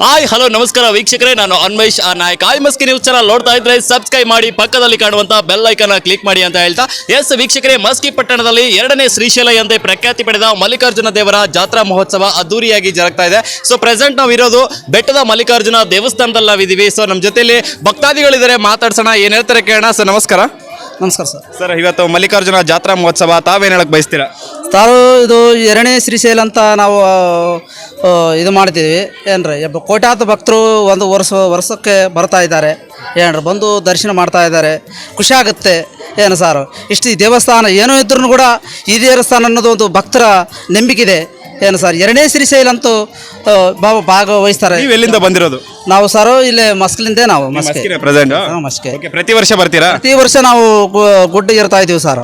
Hi hello ನಮಸ್ಕಾರ ವೀಕ್ಷಕರೇ, ನಾನು ಅನ್ವೇಶ್ ನಾಯಕ್. ಮಸ್ಕಿ ನ್ಯೂಸ್ ಚಾನಲ್ ನೋಡ್ತಾ ಇದ್ರೆ ಸಬ್ಸ್ಕ್ರೈಬ್ ಮಾಡಿ, ಪಕ್ಕದಲ್ಲಿ ಕಾಣುವಂತ ಬೆಲ್ ಐಕಾನ್ ಕ್ಲಿಕ್ ಮಾಡಿ ಅಂತ ಹೇಳ್ತಾ, ಎಸ್ ವೀಕ್ಷಕರೇ, ಮಸ್ಕಿ ಪಟ್ಟಣದಲ್ಲಿ 2ನೇ ಶ್ರೀಶೈಲ ಎಂದೇ ಪ್ರಖ್ಯಾತಿ ಪಡೆದ ಮಲ್ಲಿಕಾರ್ಜುನ ದೇವರ ಜಾತ್ರಾ ಮಹೋತ್ಸವ ಅದ್ದೂರಿಯಾಗಿ ಜರುಗ್ತಾ ಇದೆ. ಸೊ ಪ್ರೆಸೆಂಟ್ ನಾವು ಇರೋದು ಬೆಟ್ಟದ ಮಲ್ಲಿಕಾರ್ಜುನ ದೇವಸ್ಥಾನದಲ್ಲಿ ನಾವಿದ್ದೀವಿ. ಸೊ ನಮ್ಮ ಜೊತೆಲಿ ಭಕ್ತಾದಿಗಳಿದ್ದಾರೆ, ಮಾತಾಡ್ಸೋಣ, ಏನ್ ಹೇಳ್ತಾರೆ ಕೇಳೋಣ. ಸರ್ ನಮಸ್ಕಾರ. ನಮಸ್ಕಾರ ಸರ್. ಸರ್ ಇವತ್ತು ಮಲ್ಲಿಕಾರ್ಜುನ ಜಾತ್ರಾ ಮಹೋತ್ಸವ, ತಾವೇನು ಹೇಳಕ್ ಬಯಸ್ತೀರಾ? ಇದು 2ನೇ ಶ್ರೀಶೈಲ ಅಂತ ನಾವು ಇದು ಮಾಡ್ತೀವಿ ಏನ್ರಿ. ಕೋಟ್ಯಾತ ಭಕ್ತರು ಒಂದು ವರ್ಷಕ್ಕೆ ಬರ್ತಾ ಇದ್ದಾರೆ ಏನ್ರಿ, ಬಂದು ದರ್ಶನ ಮಾಡ್ತಾ ಇದ್ದಾರೆ. ಖುಷಿ ಆಗುತ್ತೆ ಏನು ಸರ್. ಇಷ್ಟು ದೇವಸ್ಥಾನ ಏನೋ ಇದ್ರೂ ಕೂಡ ಈ ದೇವಸ್ಥಾನ ಅನ್ನೋದು ಒಂದು ಭಕ್ತರ ನಂಬಿಕೆ ಇದೆ ಏನು ಸರ್. 2ನೇ ಶ್ರೀಶೈಲ ಅಂತೂ ಭಾಗವಹಿಸ್ತಾರೆ. ನೀವು ಎಲ್ಲಿಂದ ಬಂದಿರೋದು? ನಾವು ಸರ್ ಇಲ್ಲೇ ಮಸ್ಕಿಲಿಂದ. ನಾವು ಮಸ್ಕೆ. ಪ್ರತಿ ವರ್ಷ ಬರ್ತೀರಾ? ಪ್ರತಿ ವರ್ಷ ನಾವು ಗುಡ್ಡ ಇರ್ತಾ ಇದೀವಿ ಸರ್.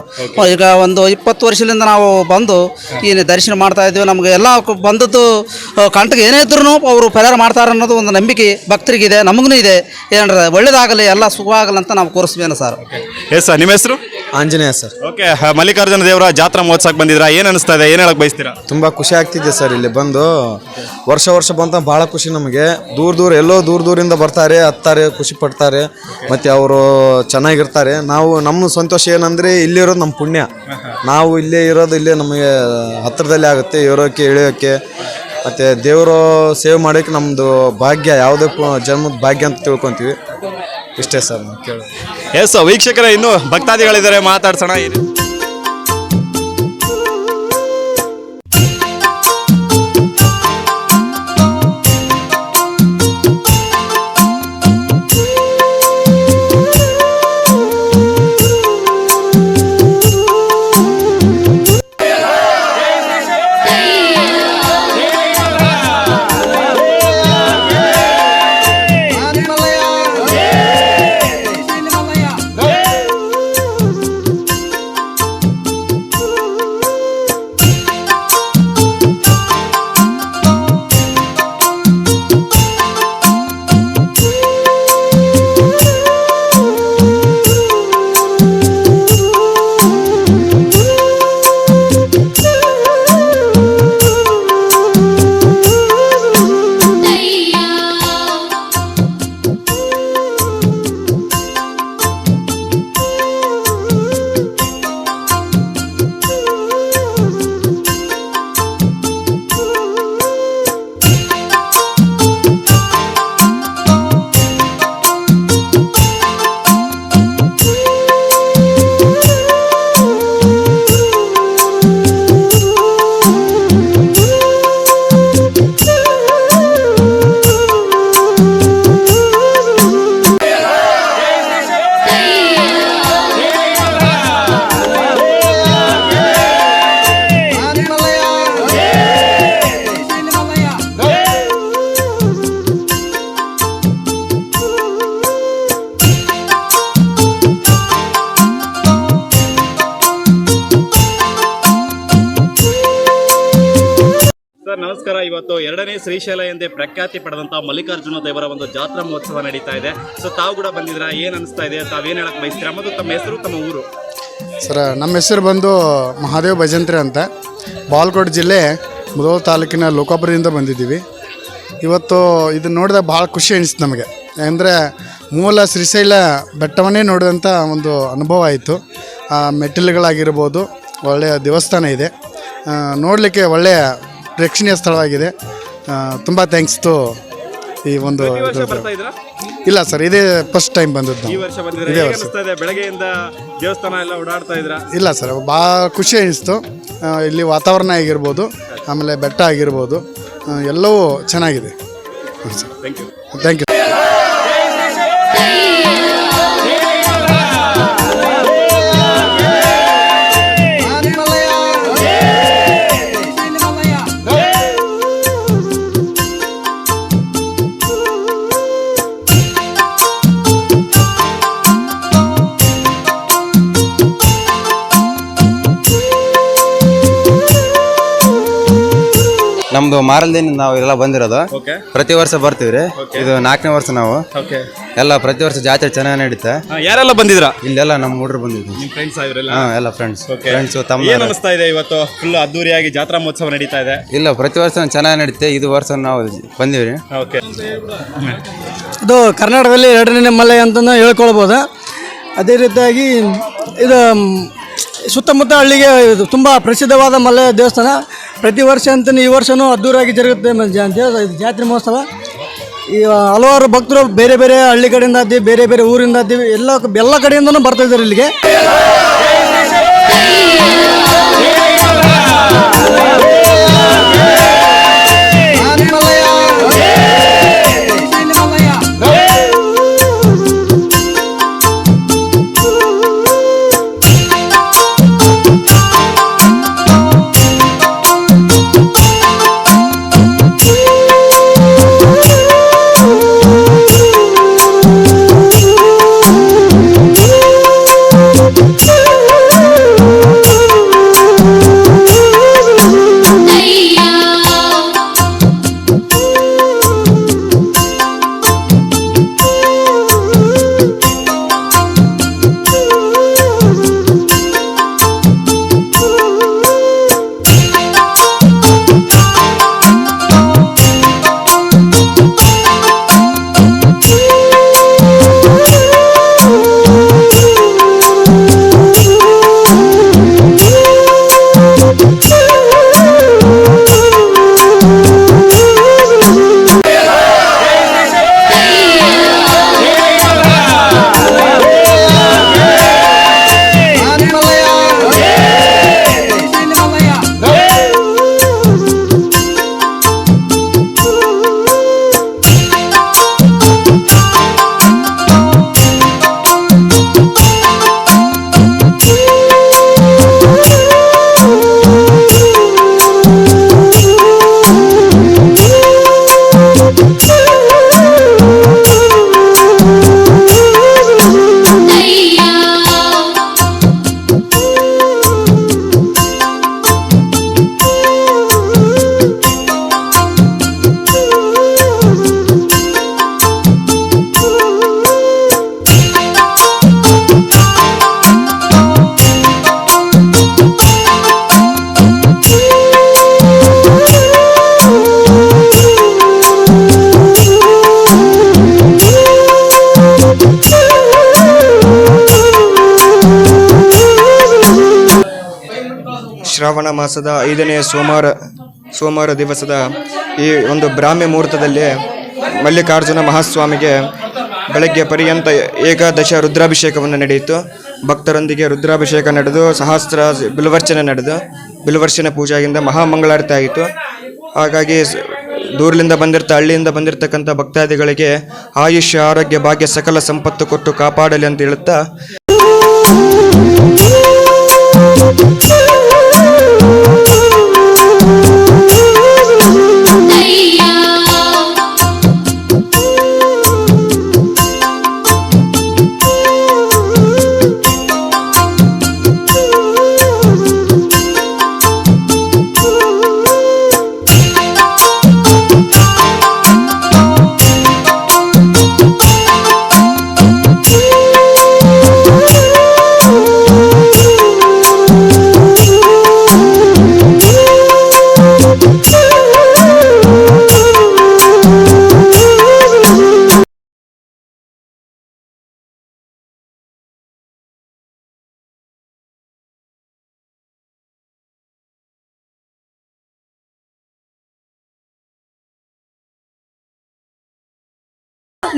ಈಗ ಒಂದು 20 ವರ್ಷದಿಂದ ನಾವು ಬಂದು ಈ ದರ್ಶನ ಮಾಡ್ತಾ ಇದ್ದೀವಿ. ನಮ್ಗೆ ಎಲ್ಲ ಬಂದದ್ದು ಕಂಟಕ ಏನೇ ಇದ್ರು ಅವರು ಪರಿಹಾರ ಮಾಡ್ತಾರೆ ಅನ್ನೋದು ಒಂದು ನಂಬಿಕೆ ಭಕ್ತರಿಗಿದೆ, ನಮಗೂ ಇದೆ ಏನ್ರ. ಒಳ್ಳೇದಾಗಲಿ, ಎಲ್ಲ ಸುಖವಾಗಲಿ ಅಂತ ನಾವು ಕೋರಿಸ್ಬೇನು ಸರ್. ಎಸ್ ಸರ್, ನಿಮ್ಮ ಹೆಸರು? ಆಂಜನೇಯ ಸರ್. ಓಕೆ, ಮಲ್ಲಿಕಾರ್ಜುನ ದೇವರ ಜಾತ್ರಾ ಮಹೋತ್ಸವಕ್ಕೆ ಬಂದಿದ್ರಾ, ಏನು ಅನಿಸ್ತಾ ಇದೆ, ಏನು ಹೇಳಕ್ ಬಯಸ್ತೀರಾ? ತುಂಬ ಖುಷಿ ಆಗ್ತಿದೆ ಸರ್. ಇಲ್ಲಿ ಬಂದು ವರ್ಷ ಬಂತ ಭಾಳ ಖುಷಿ ನಮಗೆ. ಎಲ್ಲೋ ದೂರದಿಂದ ಬರ್ತಾರೆ, ಹತ್ತಾರೆ, ಖುಷಿ ಪಡ್ತಾರೆ, ಮತ್ತು ಅವರು ಚೆನ್ನಾಗಿರ್ತಾರೆ. ನಮ್ಮ ಸಂತೋಷ ಏನಂದರೆ ಇಲ್ಲಿರೋದು ನಮ್ಮ ಪುಣ್ಯ. ನಾವು ಇಲ್ಲೇ ಇರೋದು, ಇಲ್ಲೇ ನಮಗೆ ಹತ್ತಿರದಲ್ಲೇ ಆಗುತ್ತೆ ಇರೋಕ್ಕೆ, ಇಳಿಯೋಕ್ಕೆ, ಮತ್ತು ದೇವರು ಸೇವೆ ಮಾಡೋಕ್ಕೆ ನಮ್ಮದು ಭಾಗ್ಯ, ಯಾವುದೇ ಜನ್ಮದ ಭಾಗ್ಯ ಅಂತ ತಿಳ್ಕೊತೀವಿ. ಇಷ್ಟೇ ಸರ್ ನಾವು ಕೇಳೋದು. ಎಸ್ ವೀಕ್ಷಕರೇ, ಇನ್ನು ಭಕ್ತಾದಿಗಳಿದ್ದಾರೆ, ಮಾತಾಡ್ಸೋಣ. ನಮಸ್ಕಾರ. ಇವತ್ತು 2ನೇ ಶ್ರೀಶೈಲ ಎಂದೇ ಪ್ರಖ್ಯಾತಿ ಪಡೆದಂತ ಮಲ್ಲಿಕಾರ್ಜುನ ದೇವರ ಒಂದು ಜಾತ್ರಾ ಮಹೋತ್ಸವ ನಡೀತಾ ಇದೆ. ಸೊ ತಾವು ಕೂಡ ಬಂದಿದ್ರಾ, ಏನ್ ಅನಿಸ್ತಾ ಇದೆ, ತಾವೇನ್ ಹೇಳಕ್ ಬಯಸ್ತೀರಾ, ಮತ್ತು ತಮ್ಮ ಹೆಸರು, ತಮ್ಮ ಊರು? ಸರ್, ನಮ್ಮ ಹೆಸರು ಬಂದು ಮಹಾದೇವ್ ಭಜಂತ್ರಿ ಅಂತ, ಬಾಗಲಕೋಟೆ ಜಿಲ್ಲೆ ಮುಧೋಳ ತಾಲೂಕಿನ ಲೋಕಾಪುರದಿಂದ ಬಂದಿದ್ದೀವಿ. ಇವತ್ತು ಇದನ್ನು ನೋಡಿದಾಗ ಭಾಳ ಖುಷಿ ಅನಿಸ್ತು ನಮಗೆ. ಅಂದರೆ ಮೂಲ ಶ್ರೀಶೈಲ ಬೆಟ್ಟವನ್ನೇ ನೋಡಿದಂಥ ಒಂದು ಅನುಭವ ಆಯಿತು. ಮೆಟ್ಟಿಲುಗಳಾಗಿರ್ಬೋದು, ಒಳ್ಳೆಯ ದೇವಸ್ಥಾನ ಇದೆ, ನೋಡಲಿಕ್ಕೆ ಒಳ್ಳೆಯ ಪ್ರೇಕ್ಷಣೀಯ ಸ್ಥಳವಾಗಿದೆ. ತುಂಬ ಥ್ಯಾಂಕ್ಸ್ ಟು ಈ ಒಂದು. ಇಲ್ಲ ಸರ್, ಇದೇ ಫಸ್ಟ್ ಟೈಮ್ ಬಂದದ್ದು. ಇದೇ ವರ್ಷ ಬೆಳಗ್ಗೆಯಿಂದ ದೇವಸ್ಥಾನ ಎಲ್ಲ ಓಡಾಡ್ತಾ ಇದ್ರ? ಇಲ್ಲ ಸರ್, ಭಾಳ ಖುಷಿ ಅನಿಸ್ತು. ಇಲ್ಲಿ ವಾತಾವರಣ ಆಗಿರ್ಬೋದು, ಆಮೇಲೆ ಬೆಟ್ಟ ಆಗಿರ್ಬೋದು, ಎಲ್ಲವೂ ಚೆನ್ನಾಗಿದೆ. Thank you. ನಮ್ದು ಮಾರಲ್ದಿಂದ ನಾವು ಎಲ್ಲ ಬಂದಿರೋದು. ಓಕೆ ಪ್ರತಿ ವರ್ಷ ಬರ್ತೀವಿ ರೀ. ಇದು 4ನೇ ವರ್ಷ ನಾವು. ಓಕೆ ಎಲ್ಲ ಪ್ರತಿ ವರ್ಷ ಜಾತ್ರೆ ಚೆನ್ನಾಗಿ ನಡೀತೆ. ಯಾರೆಲ್ಲ ಬಂದಿದ್ರಾ? ಇಲ್ಲೆಲ್ಲ ನಮ್ಮ ಹುಡುಗರು ಬಂದಿದ್ವಿ. ನಿಮ್ಮ ಫ್ರೆಂಡ್ಸ್ ಆಗಿರಲ್ಲ? ಎಲ್ಲ ಫ್ರೆಂಡ್ಸ್ ಏನ್ ತಮ್ಮ. ಅನಿಸ್ತಾ ಇದೆ ಇವತ್ತು? ಫುಲ್ ಅದ್ದೂರಿಯಾಗಿ ಜಾತ್ರಾ ಮಹೋತ್ಸವ ನಡೀತಾ ಇದೆ. ಇಲ್ಲ, ಪ್ರತಿ ವರ್ಷ ಚೆನ್ನಾಗಿ ನಡೀತೆ. ಇದು ವರ್ಷ ನಾವು ಬಂದಿವಿ ರೀ. ಓಕೆ ಇದು ಕರ್ನಾಟಕದಲ್ಲಿ 2ನೇ ಮಲೆ ಅಂತಲೂ ಹೇಳ್ಕೊಳ್ಬೋದು. ಅದೇ ರೀತಿಯಾಗಿ ಇದು ಸುತ್ತಮುತ್ತ ಹಳ್ಳಿಗೆ ಇದು ತುಂಬ ಪ್ರಸಿದ್ಧವಾದ ಮಲೆ ದೇವಸ್ಥಾನ. ಪ್ರತಿ ವರ್ಷ ಅಂತಲೇ ಈ ವರ್ಷವೂ ಅದ್ದೂರಿಯಾಗಿ ಜರುಗುತ್ತೆ ಜಾತ್ರೆ ಮಹೋತ್ಸವ. ಈ ಹಲವಾರು ಭಕ್ತರು ಬೇರೆ ಬೇರೆ ಹಳ್ಳಿ ಕಡೆಯಿಂದ ಇದ್ದೀವಿ, ಬೇರೆ ಬೇರೆ ಊರಿಂದ ಇದ್ದೀವಿ, ಎಲ್ಲ ಕಡೆಯಿಂದನೂ ಬರ್ತಾ ಇದ್ದಾರೆ ಇಲ್ಲಿಗೆ. ಶ್ರಾವಣ ಮಾಸದ 5ನೇ ಸೋಮವಾರ ದಿವಸದ ಈ ಒಂದು ಬ್ರಾಹ್ಮ್ಯ ಮುಹೂರ್ತದಲ್ಲಿ ಮಲ್ಲಿಕಾರ್ಜುನ ಮಹಾಸ್ವಾಮಿಗೆ ಬೆಳಗ್ಗೆ ಪರ್ಯಂತ ಏಕಾದಶ ರುದ್ರಾಭಿಷೇಕವನ್ನು ನಡೆಯಿತು. ಭಕ್ತರೊಂದಿಗೆ ರುದ್ರಾಭಿಷೇಕ ನಡೆದು ಸಹಸ್ರ ಬಿಲ್ವರ್ಚನೆ ಪೂಜೆಯಿಂದ ಮಹಾಮಂಗಳಾರತಿ ಆಯಿತು. ಹಾಗಾಗಿ ದೂರದಿಂದ ಹಳ್ಳಿಯಿಂದ ಬಂದಿರತಕ್ಕಂಥ ಭಕ್ತಾದಿಗಳಿಗೆ ಆಯುಷ್ಯ, ಆರೋಗ್ಯ, ಭಾಗ್ಯ, ಸಕಲ ಸಂಪತ್ತು ಕೊಟ್ಟು ಕಾಪಾಡಲಿ ಅಂತ ಹೇಳುತ್ತಾ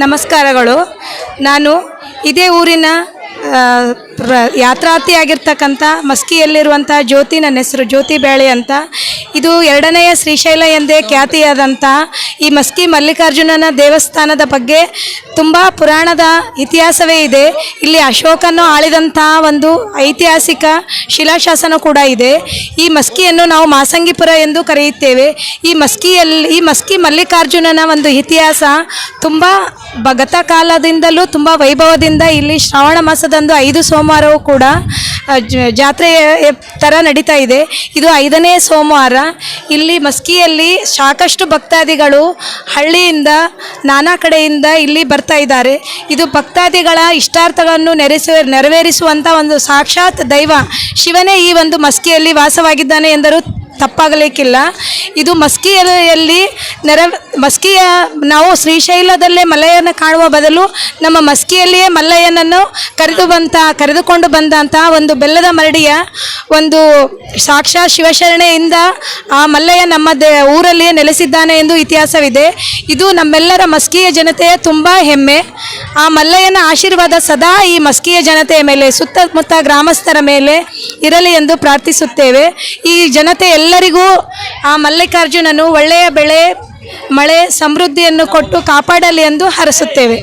ನಮಸ್ಕಾರಗಳು. ನಾನು ಇದೇ ಊರಿನ ಯಾತ್ರಾರ್ಥಿಯಾಗಿರ್ತಕ್ಕಂಥ ಮಸ್ಕಿಯಲ್ಲಿರುವಂಥ ಜ್ಯೋತಿ, ನನ್ನ ಹೆಸರು ಜ್ಯೋತಿ ಬೇಳೆ ಅಂತ. ಇದು 2ನೇಯ ಶ್ರೀಶೈಲ ಎಂದೇ ಖ್ಯಾತಿಯಾದಂಥ ಈ ಮಸ್ಕಿ ಮಲ್ಲಿಕಾರ್ಜುನನ ದೇವಸ್ಥಾನದ ಬಗ್ಗೆ ತುಂಬ ಪುರಾಣದ ಇತಿಹಾಸವೇ ಇದೆ. ಇಲ್ಲಿ ಅಶೋಕನು ಆಳಿದಂಥ ಒಂದು ಐತಿಹಾಸಿಕ ಶಿಲಾಶಾಸನ ಕೂಡ ಇದೆ. ಈ ಮಸ್ಕಿಯನ್ನು ನಾವು ಮಾಸಂಗಿಪುರ ಎಂದು ಕರೆಯುತ್ತೇವೆ. ಈ ಮಸ್ಕಿ ಮಲ್ಲಿಕಾರ್ಜುನನ ಒಂದು ಇತಿಹಾಸ ತುಂಬ ಗತಕಾಲದಿಂದಲೂ ತುಂಬ ವೈಭವದಿಂದ ಇಲ್ಲಿ ಶ್ರಾವಣ ಮಾಸದ ವಾರದಂದು 5 ಸೋಮವಾರವೂ ಕೂಡ ಜಾತ್ರೆ ಥರ ನಡೀತಾ ಇದೆ. ಇದು 5ನೇ ಸೋಮವಾರ. ಇಲ್ಲಿ ಮಸ್ಕಿಯಲ್ಲಿ ಸಾಕಷ್ಟು ಭಕ್ತಾದಿಗಳು ಹಳ್ಳಿಯಿಂದ ನಾನಾ ಕಡೆಯಿಂದ ಇಲ್ಲಿ ಬರ್ತಾ ಇದ್ದಾರೆ. ಇದು ಭಕ್ತಾದಿಗಳ ಇಷ್ಟಾರ್ಥಗಳನ್ನು ನೆರವೇರಿಸುವಂಥ ಒಂದು ಸಾಕ್ಷಾತ್ ದೈವ ಶಿವನೇ ಈ ಒಂದು ಮಸ್ಕಿಯಲ್ಲಿ ವಾಸವಾಗಿದ್ದಾನೆ ಎಂದರೂ ತಪ್ಪಾಗಲಿಕ್ಕಿಲ್ಲ. ಇದು ಮಸ್ಕಿಯಲ್ಲಿ ಮಸ್ಕಿಯ ನಾವು ಶ್ರೀಶೈಲದಲ್ಲೇ ಮಲ್ಲಯ್ಯನ ಕಾಣುವ ಬದಲು ನಮ್ಮ ಮಸ್ಕಿಯಲ್ಲಿಯೇ ಮಲ್ಲಯ್ಯನನ್ನು ಕರೆದುಕೊಂಡು ಬಂದಂತಹ ಒಂದು ಬೆಲ್ಲದ ಮರಡಿಯ ಒಂದು ಸಾಕ್ಷಾತ್ ಶಿವಶರಣೆಯಿಂದ ಆ ಮಲ್ಲಯ್ಯ ನಮ್ಮ ಊರಲ್ಲಿಯೇ ನೆಲೆಸಿದ್ದಾನೆ ಎಂದು ಇತಿಹಾಸವಿದೆ. ಇದು ನಮ್ಮೆಲ್ಲರ ಮಸ್ಕಿಯ ಜನತೆಯ ತುಂಬ ಹೆಮ್ಮೆ. ಆ ಮಲ್ಲಯ್ಯನ ಆಶೀರ್ವಾದ ಸದಾ ಈ ಮಸ್ಕಿಯ ಜನತೆಯ ಮೇಲೆ ಸುತ್ತಮುತ್ತ ಗ್ರಾಮಸ್ಥರ ಮೇಲೆ ಇರಲಿ ಎಂದು ಪ್ರಾರ್ಥಿಸುತ್ತೇವೆ. ಈ ಜನತೆ ಎಲ್ಲರಿಗೂ ಆ ಮಲ್ಲಿಕಾರ್ಜುನನು ಒಳ್ಳೆಯ ಬೆಳೆ ಮಳೆ ಸಮೃದ್ಧಿಯನ್ನು ಕೊಟ್ಟು ಕಾಪಾಡಲಿ ಎಂದು ಹರಸುತ್ತೇವೆ.